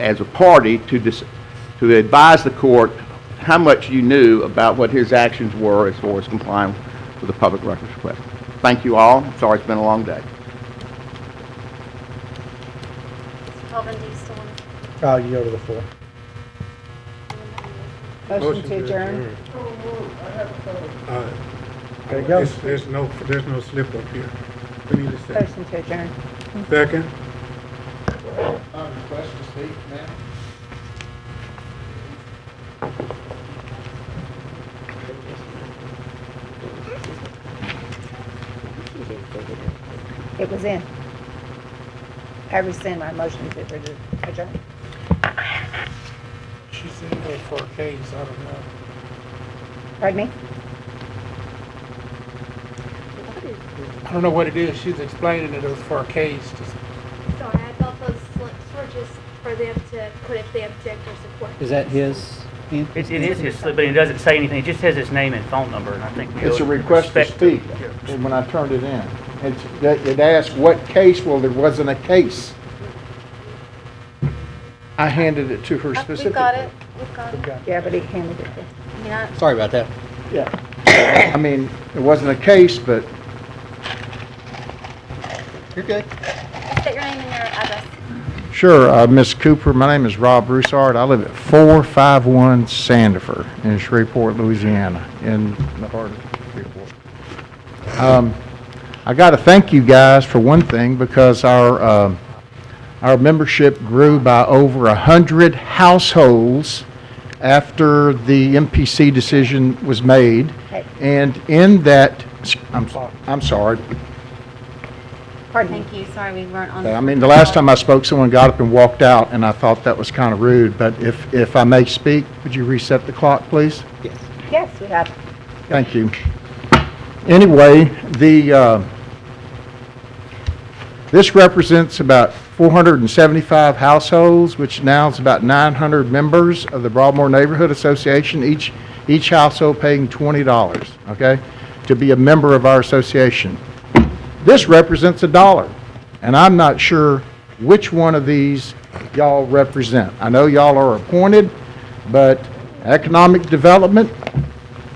as a party to advise the court how much you knew about what his actions were as far as complying with the public records request. Thank you all. Sorry it's been a long day. Calvin, do you still want to? I'll yield to the floor. Motion to adjourn. There you go. There's no slip up here. We need a second. Motion to adjourn. Second. Request to speak, ma'am? It was in. I rescind my motion to adjourn. She said it was for a case, I don't know. Pardon me? I don't know what it is, she's explaining it was for a case. Sorry, I thought those slips were just for them to put if they object or support. Is that his? Ian? It is his slip, but it doesn't say anything. It just has his name and phone number, and I think we It's a owe request to respect speak, and when I turned it in. It asked what case, well, there wasn't a case. I handed it to her specifically. We've got it. We've got it. Yeah, but he handed it to. I mean, I- Sorry about that. Yeah. I mean, it wasn't a case, but You're good. State your name and your address. sure, Ms. Cooper, my name is Rob Broussard. I live at 451 Sandifer in Shreveport, Louisiana, in the heart of Shreveport. I got to thank you guys for one thing, because our membership grew by over 100 households after the MPC decision was made, and in that, I'm sorry. Pardon me. Thank you. Sorry, we weren't on. I mean, the last time I spoke, someone got up and walked out, and I thought that was kind of rude, but if I may speak, would you reset the clock, please? Yes. Yes, we have. Thank you. Anyway, this represents about 475 households, which now is about 900 members of the Broadmoor Neighborhood Association, each household paying $20, okay, to be a member of our association. This represents $1, and I'm not sure which one of these y'all represent. I know y'all are appointed, but economic development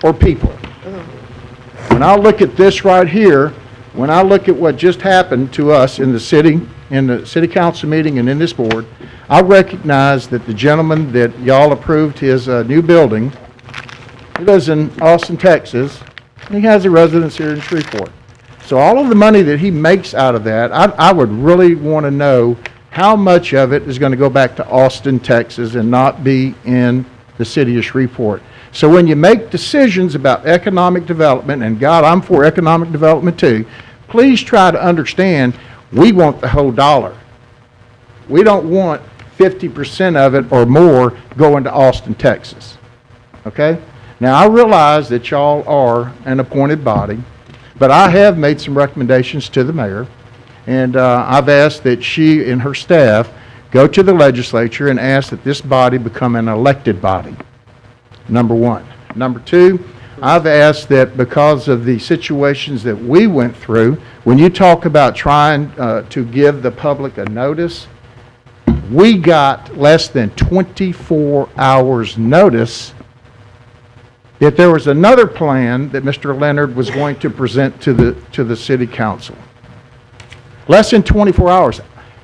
or people? When I look at this right here, when I look at what just happened to us in the city council meeting and in this board, I recognize that the gentleman that y'all approved his new building, he lives in Austin, Texas, and he has a residence here in Shreveport. So all of the money that he makes out of that, I would really want to know how much of it is going to go back to Austin, Texas, and not be in the city of Shreveport. So when you make decisions about economic development, and God, I'm for economic development too, please try to understand we want the whole dollar. We don't want 50% of it or more going to Austin, Texas. Okay? Now, I realize that y'all are an appointed body, but I have made some recommendations to the mayor, and I've asked that she and her staff go to the legislature and ask that this body become an elected body. Number one. Number two, I've asked that because of the situations that we went through, when you talk about trying to give the public a notice, we got less than 24 hours notice that there was another plan that Mr. Leonard was going to present to the city council. Less than 24 hours.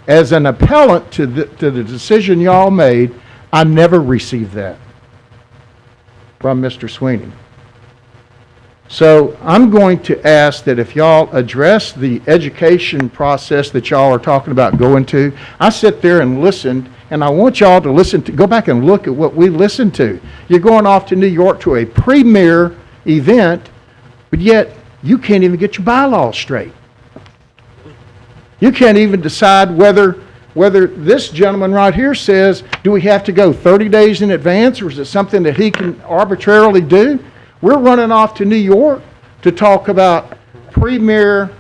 As an appellant to the decision y'all made, I never received that from Mr. Sweeney. So I'm going to ask that if y'all address the education process that y'all are talking about going to, I sit there and listened, and I want y'all to listen to, go back and look at what we listened to. You're going off to New York to a premier event, but yet you can't even get your bylaws straight. You can't even decide whether this gentleman right here says, do we have to go 30 days in advance, or is it something that he can arbitrarily do? We're running off to New York to talk about premier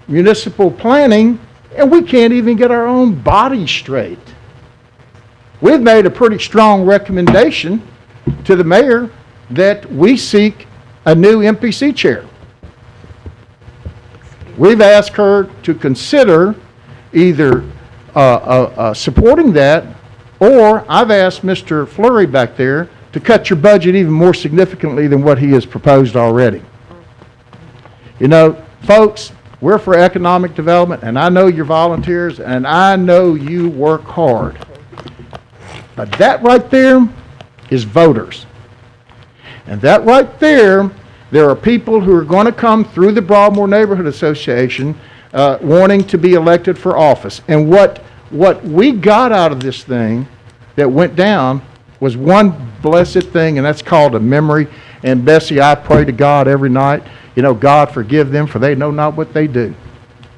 municipal planning, and we can't even get our own body straight. We've made a pretty strong recommendation to the mayor that we seek a new MPC chair. We've asked her to consider either supporting that Or I've asked Mr. Flurry back there to cut your budget even more significantly than what he has proposed already. You know, folks, we're for economic development, and I know you're volunteers, and I know you work hard. But that right there is voters. And that right there, there are people who are going to come through the Broadmoor Neighborhood Association wanting to be elected for office. And what we got out of this thing that went down was one blessed thing, and that's called a memory. And Bessie, I pray to God every night, you know, God forgive them, for they know not what they do.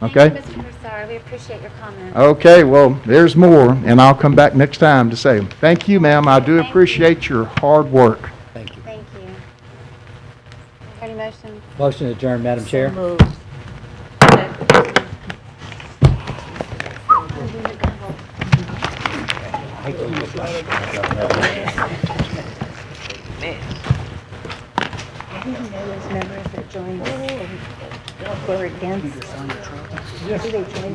Okay? Thank you, Mr. Broussard. We appreciate your comments. Okay, well, there's more, and I'll come back next time to say them. Thank you, ma'am. I do Thank you. appreciate your hard work. Thank you. Thank you. Any motion? Motion to adjourn, Madam Chair. I didn't know those members that joined were against. Do they join?